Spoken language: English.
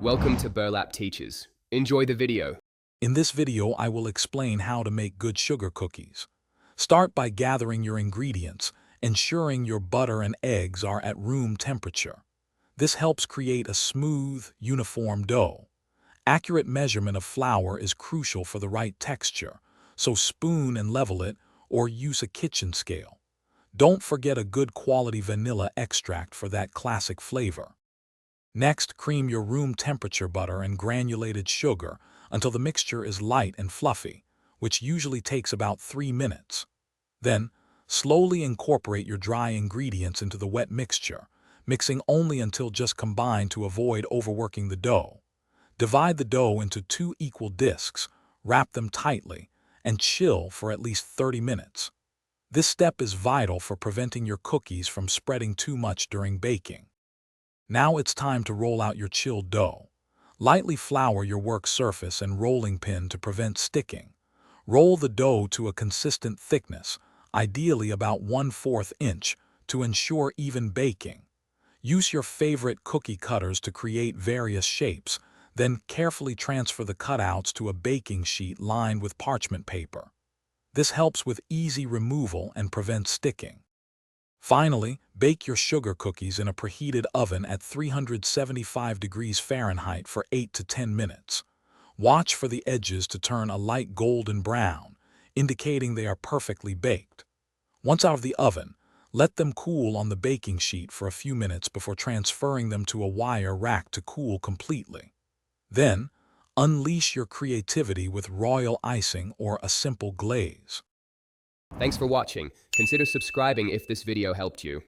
Welcome to Burlap Teachers. Enjoy the video. In this video, I will explain how to make good sugar cookies. Start by gathering your ingredients, ensuring your butter and eggs are at room temperature. This helps create a smooth, uniform dough. Accurate measurement of flour is crucial for the right texture, so spoon and level it or use a kitchen scale. Don't forget a good quality vanilla extract for that classic flavor. Next, cream your room temperature butter and granulated sugar until the mixture is light and fluffy, which usually takes about 3 minutes. Then, slowly incorporate your dry ingredients into the wet mixture, mixing only until just combined to avoid overworking the dough. Divide the dough into 2 equal discs, wrap them tightly, and chill for at least 30 minutes. This step is vital for preventing your cookies from spreading too much during baking. Now it's time to roll out your chilled dough. Lightly flour your work surface and rolling pin to prevent sticking. Roll the dough to a consistent thickness, ideally about 1/4 inch, to ensure even baking. Use your favorite cookie cutters to create various shapes, then carefully transfer the cutouts to a baking sheet lined with parchment paper. This helps with easy removal and prevents sticking. Finally, bake your sugar cookies in a preheated oven at 375 degrees Fahrenheit for 8 to 10 minutes. Watch for the edges to turn a light golden brown, indicating they are perfectly baked. Once out of the oven, let them cool on the baking sheet for a few minutes before transferring them to a wire rack to cool completely. Then, unleash your creativity with royal icing or a simple glaze. Thanks for watching. Consider subscribing if this video helped you.